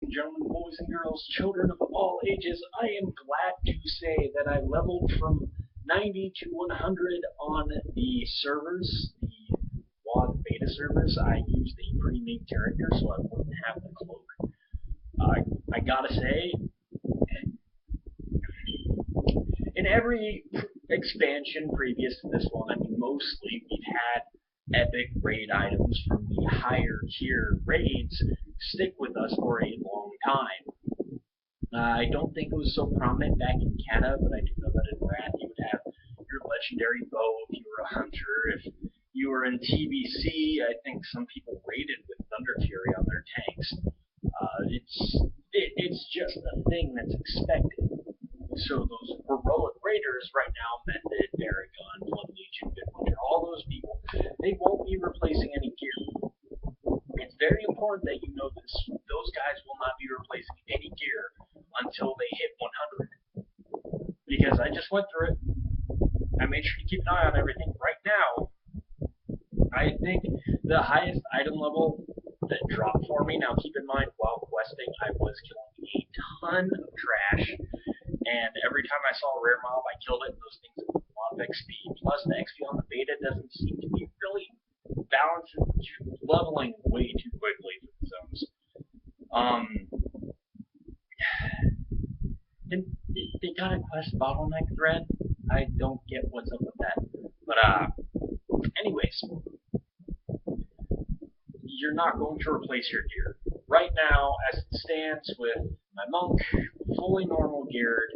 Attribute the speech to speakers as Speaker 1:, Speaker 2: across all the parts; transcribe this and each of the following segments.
Speaker 1: and gentlemen, boys and girls, children of all ages, I am glad to say that I leveled from 90 to 100 on the servers, the WoD beta servers. I used a pre-made character so I wouldn't have the cloak. I gotta say, in every expansion previous to this one, I mean, mostly we've had epic raid items from the higher tier raids stick with us for a long time. I don't think it was so prominent back in Kata, but I do know that in Wrath you would have your legendary bow if you were a hunter. If you were in TBC, I think some people raided with Thunder Fury on their tanks. It's just a thing that's expected. So those heroic raiders right now, Method, Baragon, Blood Legion, Midwinter, all those people, they won't be replacing any gear. It's very important that you know this. Those guys will not be replacing any gear until they hit 100. Because I just went through it. I made sure to keep an eye on everything. Right now, I think the highest item level that dropped for me, now keep in mind, while questing, I was killing a ton of trash. And every time I saw a rare mob, I killed it, and those things with a lot of XP. Plus, the XP on the beta doesn't seem to be really balanced, leveling way too quickly for the zones. They got a quest bottleneck thread. I don't get what's up with that. But anyways, you're not going to replace your gear. Right now, as it stands with my monk, fully normal geared,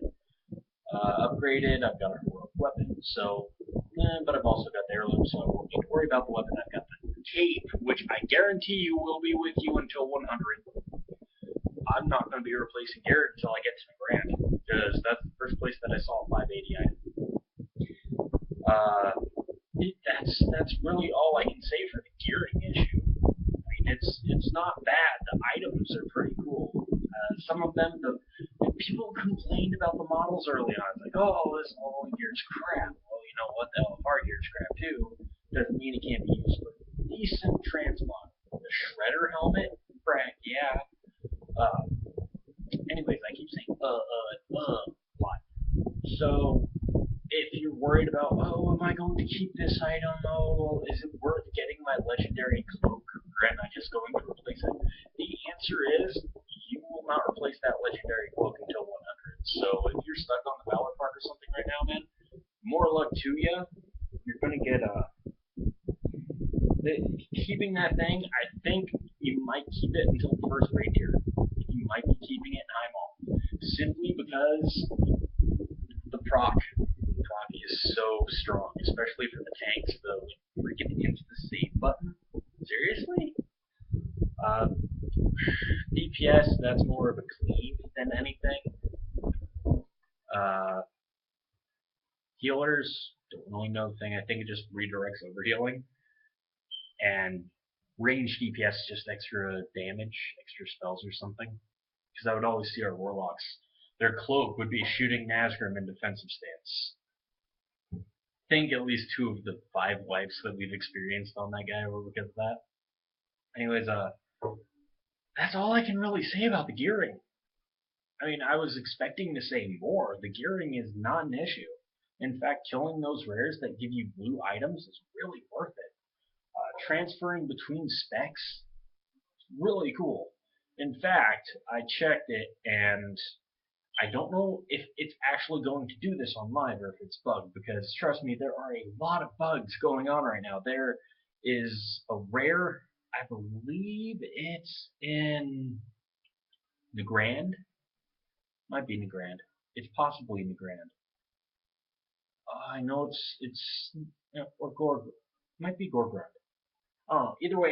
Speaker 1: upgraded, I've got a heroic weapon, so, but I've also got the heirloom, so I won't need to worry about the weapon. I've got the cape, which I guarantee you will be with you until 100. I'm not going to be replacing gear until I get to the Grand, because that's the first place that I saw a 580 item. That's really all I can say for the gearing issue. I mean, it's not bad. The items are pretty cool. Some of them, the people complained about the models early on. It's like, oh, this all gear's crap. Well, you know what? The hard gear's crap too. Doesn't mean it can't be used for decent transport. The shredder helmet, frack, yeah. Anyways, I keep saying a lot. So if you're worried about, oh, am I going to keep this item? Oh, is it worth getting my legendary cloak? Or am I just going to replace it? The answer is, you will not replace that legendary cloak until 100. So if you're stuck on the Valor Park or something right now, man, more luck to you. You're going to get keeping that thing, I think you might keep it until the first raid tier. You might be keeping it in high mall. Simply because the proc is so strong, especially for the tanks. The freaking insta-save button. Seriously? DPS, that's more of a cleave than anything. Uh, Healers, don't really know the thing. I think it just redirects over healing. And range DPS is just extra damage, extra spells or something. Because I would always see our warlocks. Their cloak would be shooting Nazgrim in defensive stance. I think at least 2 of the 5 wipes that we've experienced on that guy were because of that. Anyways, that's all I can really say about the gearing. I mean, I was expecting to say more. The gearing is not an issue. In fact, killing those rares that give you blue items is really worth it. Transferring between specs, really cool. In fact, I checked it, and I don't know if it's actually going to do this on live or if it's bugged, because trust me, there are a lot of bugs going on right now. There is a rare, I believe it's in the Grand. Might be in the Grand. It's possibly in the Grand. I know it's or Gorg. Might be Gorgrund. Either way,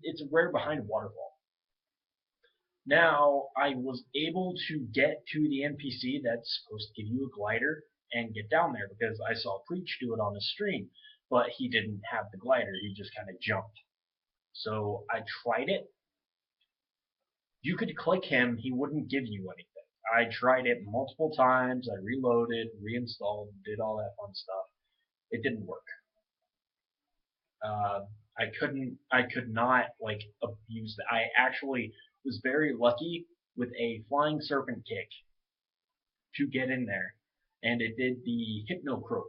Speaker 1: it's a rare behind Waterfall. Now, I was able to get to the NPC that's supposed to give you a glider and get down there because I saw Preach do it on his stream, but he didn't have the glider. He just kind of jumped. So I tried it. You could click him, he wouldn't give you anything. I tried it multiple times. I reloaded, reinstalled, did all that fun stuff. It didn't work. I could not like abuse that. I actually was very lucky with a flying serpent kick to get in there, and it did the hypno croak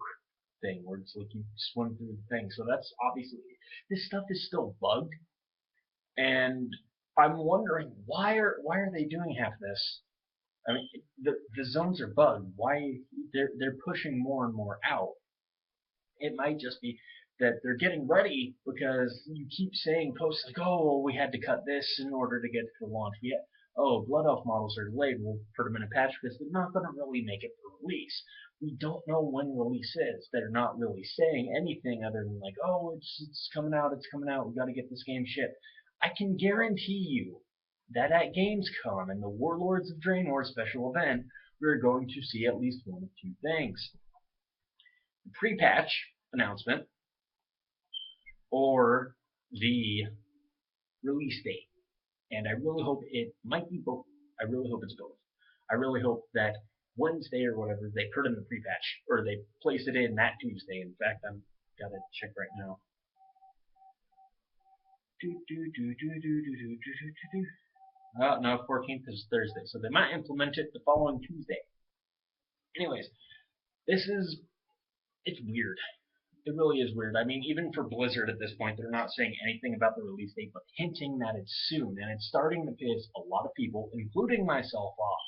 Speaker 1: thing where it's like you swim through the thing. So that's obviously this stuff is still bugged, and I'm wondering why are they doing half this? I mean, the zones are bugged. Why they're pushing more and more out? It might just be that they're getting ready because you keep saying posts like, oh, well, we had to cut this in order to get to the launch. Oh, Blood Elf models are delayed. We'll put them in a patch because they're not going to really make it for release. We don't know when release is. They're not really saying anything other than like, oh, it's coming out, it's coming out. We got to get this game shipped. I can guarantee you that at Gamescom and the Warlords of Draenor special event, we're going to see at least one of two things: the pre-patch announcement or the release date. And I really hope it might be both. I really hope it's both. I really hope that Wednesday or whatever they put in the pre-patch, or they place it in that Tuesday. In fact, I'm gotta check right now. No, 14th is Thursday, so they might implement it the following Tuesday. Anyways, it's weird. It really is weird. I mean, even for Blizzard at this point, they're not saying anything about the release date, but hinting that it's soon, and it's starting to piss a lot of people, including myself, off.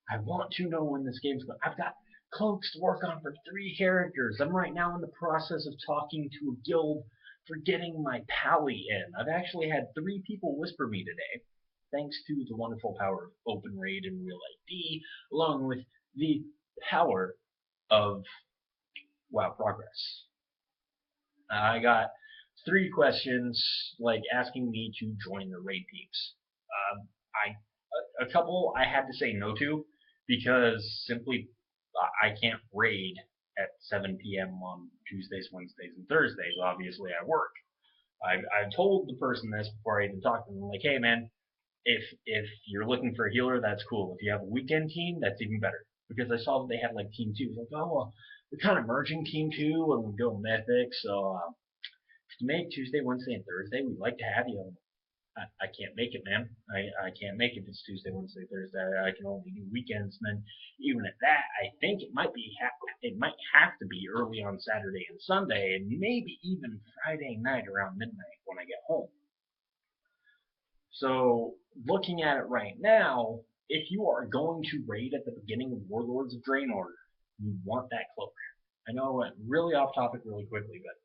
Speaker 1: I want to know when this game's going. I've got cloaks to work on for 3 characters. I'm right now in the process of talking to a guild for getting my pally in. I've actually had 3 people whisper me today, thanks to the wonderful power of Open Raid and Real ID, along with the power of WoW Progress. I got 3 questions like asking me to join the raid peeps. A couple I had to say no to because simply I can't raid at 7 p.m. on Tuesdays, Wednesdays, and Thursdays. Obviously, I work. I told the person this before I even talked to them. I'm like, hey man, if you're looking for a healer, that's cool. If you have a weekend team, that's even better. Because I saw that they had like Team 2. Like, oh well, we're kind of merging Team 2 and we go Mythic. So if you make Tuesday, Wednesday, and Thursday, we'd like to have you. I can't make it, man. I can't make it if it's Tuesday, Wednesday, Thursday. I can only do weekends. And then even at that, I think it might have to be early on Saturday and Sunday, and maybe even Friday night around midnight when I get home. So looking at it right now, if you are going to raid at the beginning of Warlords of Draenor, you want that cloak. I know I went really off topic really quickly, but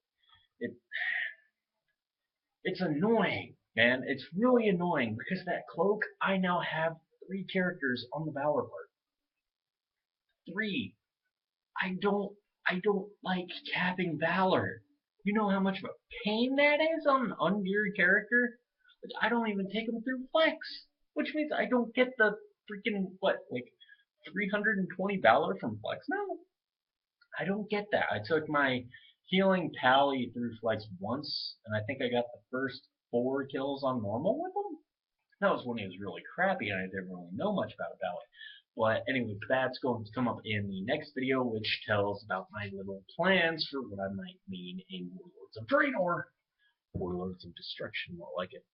Speaker 1: it's annoying, man. It's really annoying because that cloak, I now have 3 characters on the Valor part. 3. I don't like capping Valor. You know how much of a pain that is on an ungeared character? I don't even take them through Flex, which means I don't get the freaking, 320 Valor from Flex now? I don't get that. I took my healing pally through Flex once, and I think I got the first 4 kills on normal with him. That was when he was really crappy, and I didn't really know much about Pally. But anyway, that's going to come up in the next video, which tells about my little plans for what I might mean in Warlords of Draenor. Warlords of Destruction, more like it.